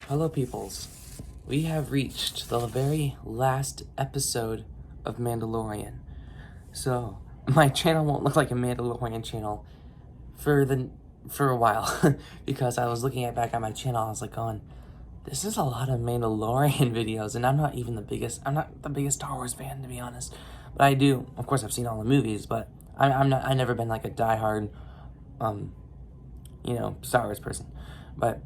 Hello, peoples. We have reached the very last episode of Mandalorian. So, my channel won't look like a Mandalorian channel for a while because I was looking back at my channel. I was like, going, this is a lot of Mandalorian videos, and I'm not the biggest Star Wars fan, to be honest. But I do, of course, I've seen all the movies, but I've never been like a diehard, Star Wars person. But,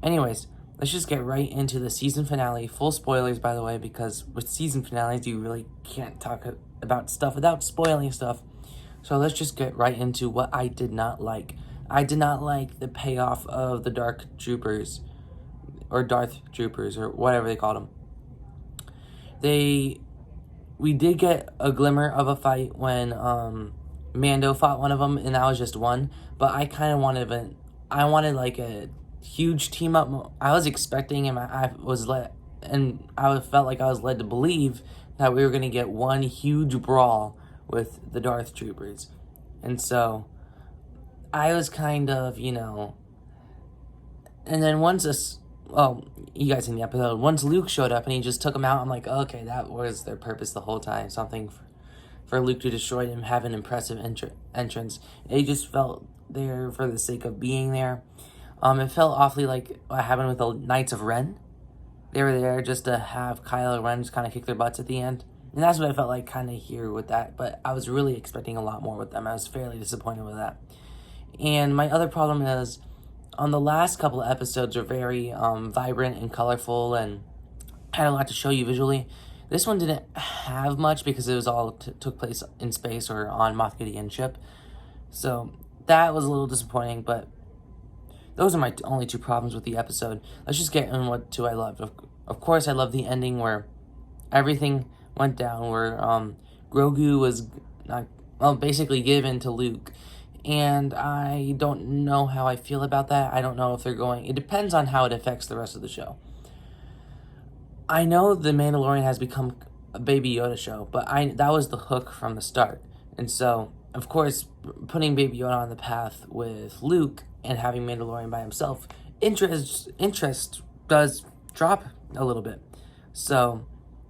anyways, let's just get right into the season finale. Full spoilers, by the way, because with season finales, you really can't talk about stuff without spoiling stuff. So let's just get right into what I did not like. I did not like the payoff of the Darth Troopers, or whatever they called them. We did get a glimmer of a fight when Mando fought one of them, and that was just one. But I kind of wanted like a huge team up. I was expecting, and I felt like I was led to believe that we were going to get one huge brawl with the Darth Troopers. And so I was kind of, and then you guys in the episode, once Luke showed up and he just took him out, I'm like, okay, that was their purpose the whole time. Something for Luke to destroy him, have an impressive entrance. They just felt there for the sake of being there. It felt awfully like what happened with the Knights of Ren. They were there just to have Kylo Ren just kind of kick their butts at the end. And that's what I felt like kind of here with that. But I was really expecting a lot more with them. I was fairly disappointed with that. And my other problem is, on the last couple of episodes are very vibrant and colorful and had a lot to show you visually. This one didn't have much because it was all took place in space or on Moff Gideon's ship. So that was a little disappointing, but those are my only two problems with the episode. Let's just get in what I loved. Of course, I love the ending where everything went down, where Grogu was basically given to Luke. And I don't know how I feel about that. I don't know if they're going... It depends on how it affects the rest of the show. I know The Mandalorian has become a Baby Yoda show, but that was the hook from the start. And so, of course, putting Baby Yoda on the path with Luke and having Mandalorian by himself, interest does drop a little bit. So,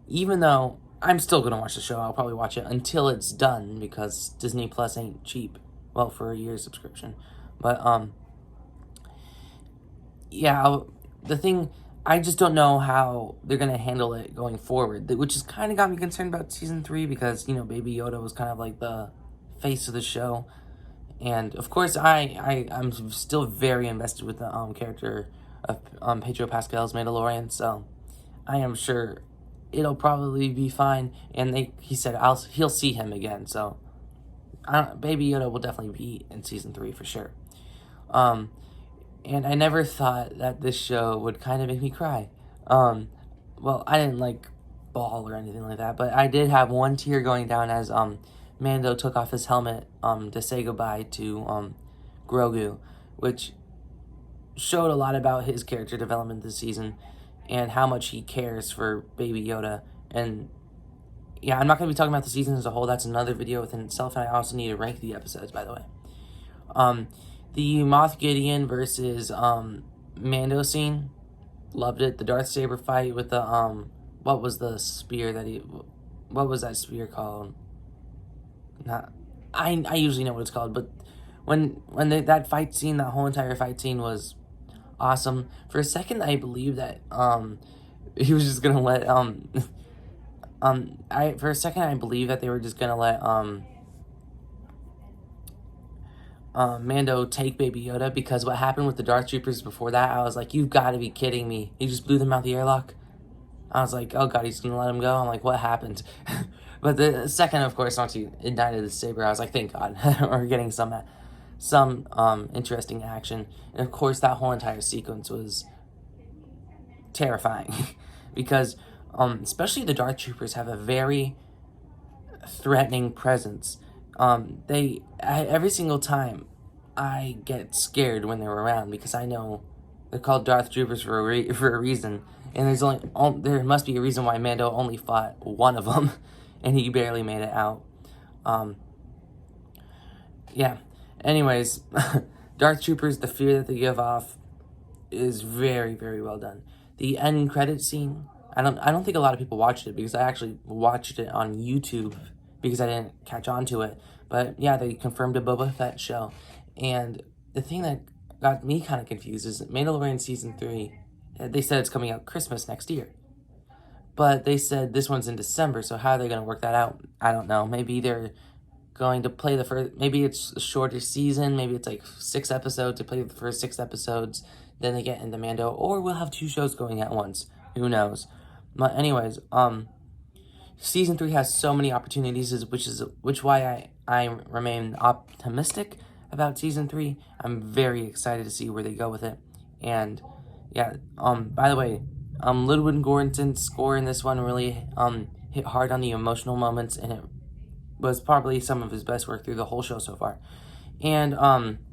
even though I'm still going to watch the show, I'll probably watch it until it's done because Disney Plus ain't cheap. Well, for a year's subscription. But, I just don't know how they're going to handle it going forward, which has kind of got me concerned about Season 3 because, Baby Yoda was kind of like the face of the show. And, of course, I'm still very invested with the character of Pedro Pascal's Mandalorian, so I am sure it'll probably be fine. And he said he'll see him again, so Baby Yoda will definitely be in Season 3 for sure. And I never thought that this show would kind of make me cry. Well, I didn't bawl or anything like that, but I did have one tear going down as Mando took off his helmet to say goodbye to Grogu, which showed a lot about his character development this season and how much he cares for Baby Yoda. And yeah, I'm not going to be talking about the season as a whole. That's another video within itself, and I also need to rank the episodes, by the way. The Moff Gideon versus Mando scene, loved it. The Darth Saber fight with the what was that spear called? I usually know what it's called, but that fight scene, that whole entire fight scene was awesome. For a second, I believed that he was just gonna let for a second, I believe that they were just gonna let Mando take Baby Yoda, because what happened with the Darth Troopers before that, I was like, you've got to be kidding me. He just blew them out the airlock. I was like, oh god, he's gonna let him go. I'm like, what happened? But the second, of course, once he ignited the saber, I was like, thank god, we're getting some interesting action. And of course, that whole entire sequence was terrifying because especially the Darth Troopers have a very threatening presence. Every single time I get scared when they're around because I know they're called Darth Troopers for a reason, and there must be a reason why Mando only fought one of them, and he barely made it out. Anyways, Darth Troopers, the fear that they give off is very, very well done. the end credit scene. I don't think a lot of people watched it because I actually watched it on YouTube because I didn't catch on to it. But yeah, they confirmed a Boba Fett show. And the thing that got me kind of confused is Mandalorian season 3. They said it's coming out Christmas next year. But they said this one's in December, so how are they going to work that out? I don't know. Maybe they're going to play the first, maybe it's a shorter season, maybe it's like 6 episodes to play the first 6 episodes, then they get into Mando, or we'll have 2 shows going at once. Who knows? But anyways, season 3 has so many opportunities, which why I remain optimistic about season 3. I'm very excited to see where they go with it. And yeah, by the way, Ludwig Göransson's score in this one really hit hard on the emotional moments, and it was probably some of his best work through the whole show so far. And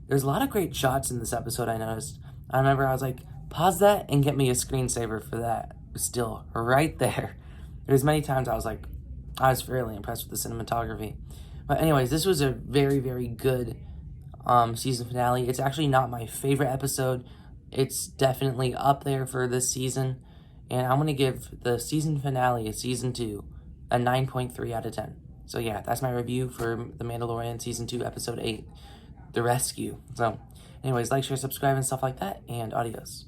there's a lot of great shots in this episode, I noticed. I remember I was like, pause that and get me a screensaver for that. It was still right there. There's many times I was fairly impressed with the cinematography. But anyways, this was a very, very good season finale. It's actually not my favorite episode. It's definitely up there for this season. And I'm going to give the season finale of season 2 a 9.3 out of 10. So yeah, that's my review for The Mandalorian season 2 episode 8, The Rescue. So anyways, like, share, subscribe, and stuff like that, and adios.